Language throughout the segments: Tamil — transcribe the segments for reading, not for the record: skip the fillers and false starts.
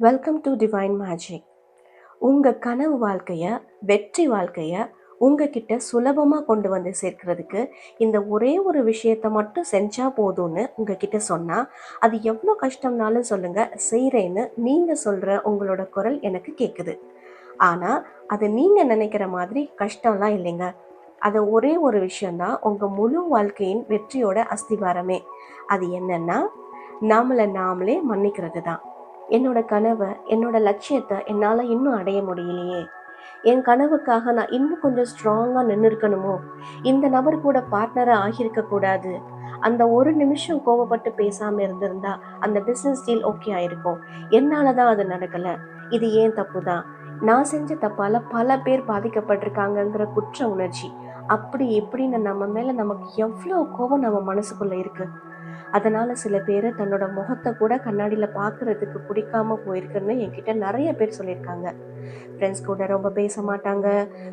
Welcome to divine magic. உங்கள் கனவு வாழ்க்கையை, வெற்றி வாழ்க்கையை உங்ககிட்ட சுலபமாக கொண்டு வந்து சேர்க்கிறதுக்கு இந்த ஒரே ஒரு விஷயத்தை மட்டும் செஞ்சால் போதும்னு உங்ககிட்ட சொன்னால், அது எவ்வளோ கஷ்டம்னாலும் சொல்லுங்கள், செய்கிறேன்னு நீங்கள் சொல்கிற உங்களோட குரல் எனக்கு கேட்குது. ஆனால் அது நீங்கள் நினைக்கிற மாதிரி கஷ்டம்லாம் இல்லைங்க. அது ஒரே ஒரு விஷயந்தான் உங்கள் முழு வாழ்க்கையின் வெற்றியோட அஸ்திவாரமே. அது என்னன்னா, நாமளே மன்னிக்கிறது தான். என்னோட கனவை, என்னோட லட்சியத்தை என்னால் இன்னும் அடைய முடியலையே, என் கனவுக்காக நான் இன்னும் கொஞ்சம் ஸ்ட்ராங்காக நின்று இருக்கணுமோ, இந்த நபர் கூட பார்ட்னராக ஆகியிருக்க கூடாது, அந்த ஒரு நிமிஷம் கோவப்பட்டு பேசாமல் இருந்திருந்தா அந்த பிஸ்னஸ் டீல் ஓகே ஆயிருக்கும், என்னால் தான் அது நடக்கலை, இது ஏன் தப்பு தான், நான் செஞ்ச தப்பால் பல பேர் பாதிக்கப்பட்டிருக்காங்கங்கிற குற்ற உணர்ச்சி, அப்படி எப்படின்னு நம்ம மேலே நமக்கு எவ்வளோ கோபம் நம்ம மனசுக்குள்ளே இருக்குது. அதனால் சில பேர் தன்னோட முகத்தை கூட கண்ணாடியில் பார்க்குறதுக்கு பிடிக்காம போயிருக்குன்னு என்கிட்ட நிறைய பேர் சொல்லியிருக்காங்க. ஃப்ரெண்ட்ஸ் கூட ரொம்ப பேச மாட்டாங்க,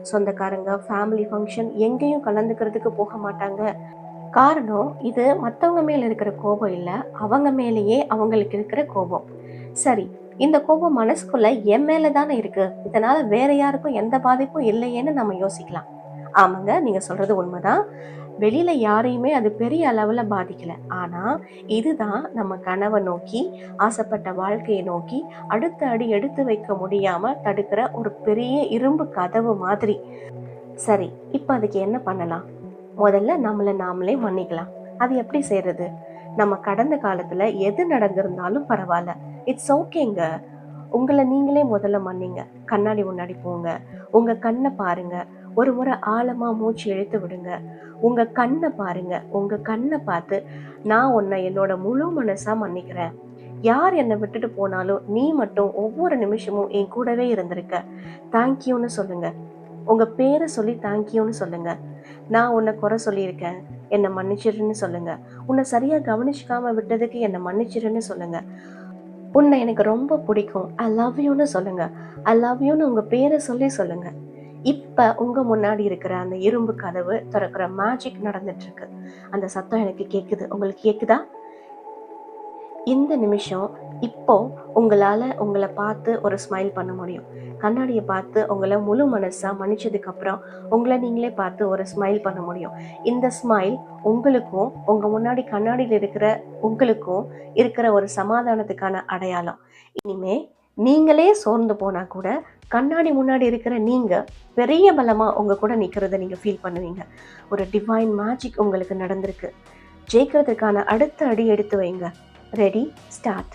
சொந்தக்காரங்க, ஃபேமிலி ஃபங்க்ஷன் எங்கேயும் கலந்துக்கிறதுக்கு போக மாட்டாங்க. காரணம், இது மற்றவங்க மேலே இருக்கிற கோபம் இல்லை, அவங்க மேலேயே அவங்களுக்கு இருக்கிற கோபம். சரி, இந்த கோபம் மனசுக்குள்ள என் மேலே தானே இருக்கு, இதனால வேற யாருக்கும் எந்த பாதிப்பும் இல்லையேன்னு நம்ம யோசிக்கலாம். ஆமாங்க, நீங்க சொல்றது உண்மைதான். வெளியில யாரையுமே அது பெரிய அளவுல பாதிக்கல. ஆனா இதுதான் நம்ம கனவை நோக்கி, ஆசைப்பட்ட வாழ்க்கையை நோக்கி அடுத்த அடி எடுத்து வைக்க முடியாம தடுக்கிற ஒரு பெரிய இரும்பு கதவு மாதிரி. சரி, இப்ப அதுக்கு என்ன பண்ணலாம்? முதல்ல நாமளே மன்னிக்கலாம். அது எப்படி செய்யறது? நம்ம கடந்த காலத்துல எது நடந்திருந்தாலும் பரவாயில்ல, இட்ஸ் ஓகேங்க. உங்களை நீங்களே முதல்ல மன்னிங்க. கண்ணாடி முன்னாடி போங்க, உங்க கண்ணை பாருங்க, ஒரு முறை ஆழமா மூச்சு இழுத்து விடுங்க. உங்க கண்ணை பாருங்க, உங்க கண்ணை பார்த்து, நான் உன்னை என்னோட முழு மனசா மன்னிக்கிறேன். யார் என்னை விட்டுட்டு போனாலும் நீ மட்டும் ஒவ்வொரு நிமிஷமும் என் கூடவே இருந்திருக்க, தேங்க்யூன்னு சொல்லுங்க. உங்க பேரை சொல்லி தேங்க்யூன்னு சொல்லுங்க. நான் உன்னை குறை சொல்லியிருக்கேன், என்னை மன்னிச்சிருன்னு சொல்லுங்க. உன்னை சரியா கவனிச்சுக்காம விட்டதுக்கு என்னை மன்னிச்சிருன்னு சொல்லுங்க. உன்னை எனக்கு ரொம்ப பிடிக்கும், ஐ லவ் யூன்னு சொல்லுங்க. ஐ லவ் யூன்னு உங்க பேரை சொல்லி சொல்லுங்க. இப்ப உங்க முன்னாடி இருக்கிற அந்த இரும்பு கதவு திறக்கிற மேஜிக் நடந்துட்டு இருக்கு. அந்த சத்தம் எனக்கு கேக்குது. உங்களுக்கு கேக்குதா? இந்த நிமிஷம் இப்போ உங்களால உங்களை பார்த்து ஒரு ஸ்மைல் பண்ண முடியும். கண்ணாடியை பார்த்து உங்களை முழு மனசா மன்னிச்சதுக்கு அப்புறம் உங்களை நீங்களே பார்த்து ஒரு ஸ்மைல் பண்ண முடியும். இந்த ஸ்மைல் உங்களுக்கும் உங்க முன்னாடி கண்ணாடியில் இருக்கிற உங்களுக்கும் இருக்கிற ஒரு சமாதானத்துக்கான அடையாளம். இனிமே நீங்களே சோர்ந்து போனா கூட கண்ணாடி முன்னாடி இருக்கிற நீங்க பெரிய பலமா உங்க கூட நிக்கிறத நீங்க ஃபீல் பண்ணுவீங்க. ஒரு டிவைன் மேஜிக் உங்களுக்கு நடந்திருக்கு. ஜெயிக்கிறதுக்கான அடுத்த அடி எடுத்து வைங்க. Ready, start.